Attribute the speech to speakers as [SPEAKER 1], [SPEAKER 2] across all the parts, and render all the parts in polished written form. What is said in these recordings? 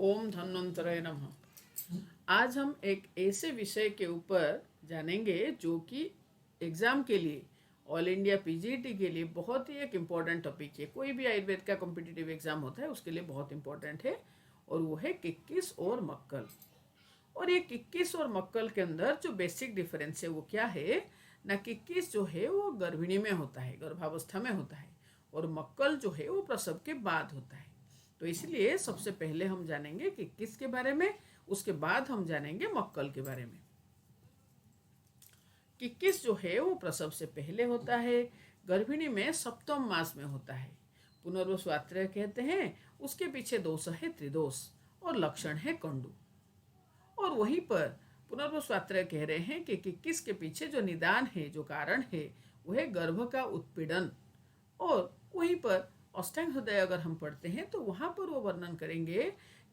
[SPEAKER 1] ओम धन्वंतराय नमः। आज हम एक ऐसे विषय के ऊपर जानेंगे जो कि एग्ज़ाम के लिए, ऑल इंडिया पीजीटी के लिए बहुत ही एक इम्पॉर्टेंट टॉपिक है। कोई भी आयुर्वेद का कॉम्पिटिटिव एग्ज़ाम होता है उसके लिए बहुत इम्पॉर्टेंट है, और वो है किक्किस और मक्कल। और ये किक्किस और मक्कल के अंदर जो बेसिक डिफरेंस है वो क्या है ना, किक्किस जो है वो गर्भिणी में होता है, गर्भावस्था में होता है, और मक्कल जो है वो प्रसव के बाद होता है। तो इसलिए सबसे पहले हम जानेंगे किक्किस के बारे में, उसके बाद हम जानेंगे मक्कल के बारे में। किक्किस जो है वो प्रसव से पहले होता है, गर्भिणी में सप्तम मास में होता है। पुनर्वसु कहते हैं, उसके पीछे दोष है त्रिदोष और लक्षण है कंडू। और वहीं पर पुनर्वसु कह रहे हैं कि किक्किस के पीछे जो निदान है, जो कारण है, वह है गर्भ का उत्पीड़न। और वहीं पर अष्टांग हृदय अगर हम पढ़ते हैं तो वहाँ पर वो वर्णन करेंगे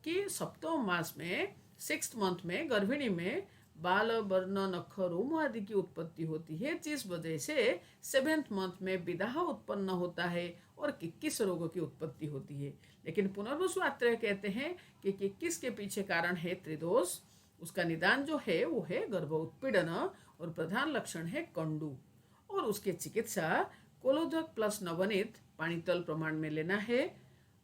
[SPEAKER 1] कि सप्तम मास में, 6th मंथ में गर्भिणी में बाल, वर्ण, नख, रोम आदि की उत्पत्ति होती है, जिस वजह से 7th मंथ में विदाह उत्पन्न होता है और किक्किस रोग की उत्पत्ति होती है। लेकिन पुनर्वसु कहते हैं कि किक्किस के पीछे कारण है त्रिदोष, उसका निदान जो है वो है गर्भ उत्पीड़न, और प्रधान लक्षण है कंडू। और उसके चिकित्सा कोलोधक प्लस नवनीत पानीतल प्रमाण में लेना है।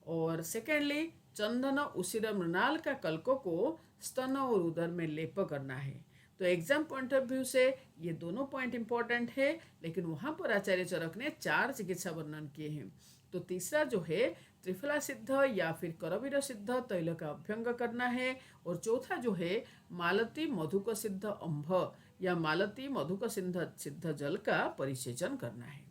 [SPEAKER 1] और सेकेंडली चंदन उसिर मृणाल का कलकों को स्तन और उदर में लेप करना है। तो एग्जाम पॉइंट ऑफ व्यू से ये दोनों पॉइंट इंपॉर्टेंट है, लेकिन वहाँ पर आचार्य चरक ने 4 चिकित्सा वर्णन किए हैं। तो तीसरा जो है त्रिफला सिद्ध या फिर करवीर सिद्ध तैल का अभ्यंग करना है, और चौथा जो है मालती मधुक सिद्ध अंभ या मालती मधुक सिद्ध जल का परिसेचन करना है।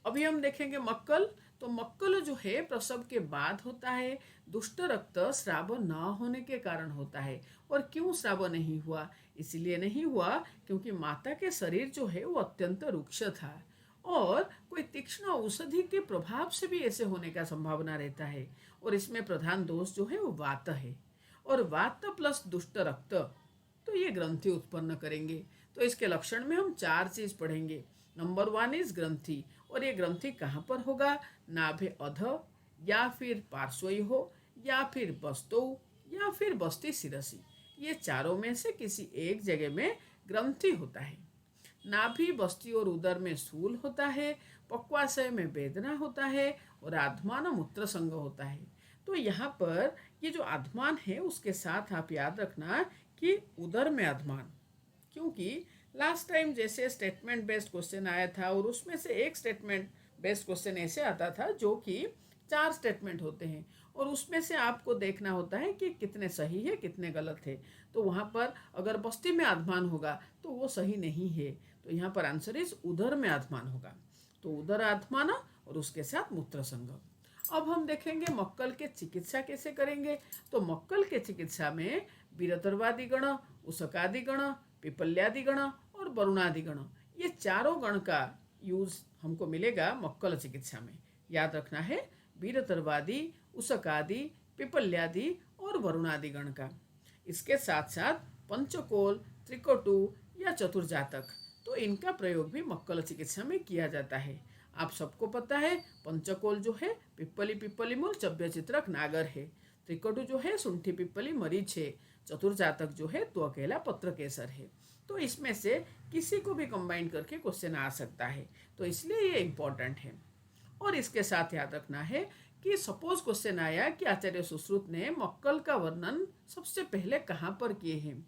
[SPEAKER 1] अभी हम देखेंगे मक्कल। तो मक्कल जो है प्रसव के बाद होता है, दुष्ट रक्त स्राव न होने के कारण होता है। और क्यों स्राव नहीं हुआ? इसलिए नहीं हुआ क्योंकि माता के शरीर जो है वो अत्यंत रुक्ष था, और कोई तीक्ष्ण औषधि के प्रभाव से भी ऐसे होने का संभावना रहता है। और इसमें प्रधान दोष जो है वो वात है, और वात प्लस दुष्ट रक्त तो ये ग्रंथि उत्पन्न करेंगे। तो इसके लक्षण में हम 4 चीज पढ़ेंगे। नंबर 1 इज ग्रंथि, और ये ग्रंथि कहाँ पर होगा? नाभि अध, या फिर पार्श्वी हो, या फिर बस्तो, या फिर बस्ती सिरसी। ये चारों में से किसी एक जगह में ग्रंथि होता है। नाभि, बस्ती और उदर में स्थूल होता है, पक्वाशय में वेदना होता है, और आध्मान मूत्र संग होता है। तो यहाँ पर ये जो आध्मान है उसके साथ आप याद रखना कि उदर में आध्मान, क्योंकि लास्ट टाइम जैसे स्टेटमेंट बेस्ड क्वेश्चन आया था, और उसमें से एक स्टेटमेंट बेस्ड क्वेश्चन ऐसे आता था जो कि 4 स्टेटमेंट होते हैं, और उसमें से आपको देखना होता है कि कितने सही है कितने गलत है। तो वहाँ पर अगर बस्ती में आध्मान होगा तो वो सही नहीं है। तो यहाँ पर आंसर इज उदर में आध्मान होगा। तो उदर आध्मान और उसके साथ मूत्र संगम। अब हम देखेंगे मक्कल के चिकित्सा कैसे करेंगे। तो मक्कल के चिकित्सा में वीरतर्वादि गण, उशकादि गण, पिपल्यादि गण और वरुणादि गण, ये चारों गण का यूज हमको मिलेगा मक्कल चिकित्सा में। याद रखना है वीरतर्वादि, उशकादि, पिपल्यादि और वरुणादि गण का। इसके साथ साथ पंचकोल, त्रिकटु या चतुर्जातक, तो इनका प्रयोग भी मक्कल चिकित्सा में किया जाता है। आप सबको पता है पंचकोल जो है पिप्पली पिप्पली मूल चव्य चित्रक नागर है, त्रिकटु जो है सुंठी पिप्पली मरीच है, चतुर्जातक जो है तो अकेला पत्र केसर है। तो इसमें से किसी को भी कंबाइन करके क्वेश्चन आ सकता है, तो इसलिए ये इंपॉर्टेंट है। और इसके साथ याद रखना है कि सपोज क्वेश्चन आया कि आचार्य सुश्रुत ने मक्कल का वर्णन सबसे पहले कहाँ पर किए हैं।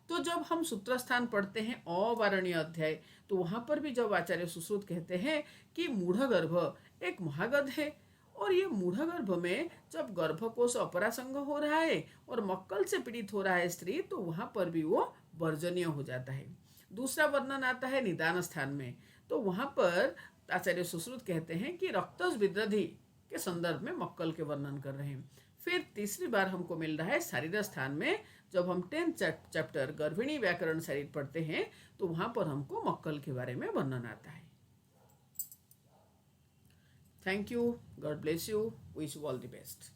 [SPEAKER 1] तो जब हम सूत्र स्थान पढ़ते हैं अवारणीय अध्याय, तो वहाँ पर भी जब आचार्य सुश्रुत कहते हैं कि मूढ़गर्भ एक महागध है, और ये मूढ़गर्भ में जब गर्भकोश अपरासंग हो रहा है और मक्कल से पीड़ित हो रहा है स्त्री, तो वहाँ पर भी वो वर्जनीय हो जाता है। दूसरा वर्णन आता है निदान स्थान में, तो वहाँ पर आचार्य सुश्रुत कहते हैं कि रक्तज विद्रधि के संदर्भ में मक्कल के वर्णन कर रहे हैं। फिर तीसरी बार हमको मिल रहा है शारीर स्थान में, जब हम 10th चैप्टर गर्भिणी व्याकरण शरीर पढ़ते हैं, तो वहाँ पर हमको मक्कल के बारे में वर्णन आता है। Thank you, God bless you, wish you all the best.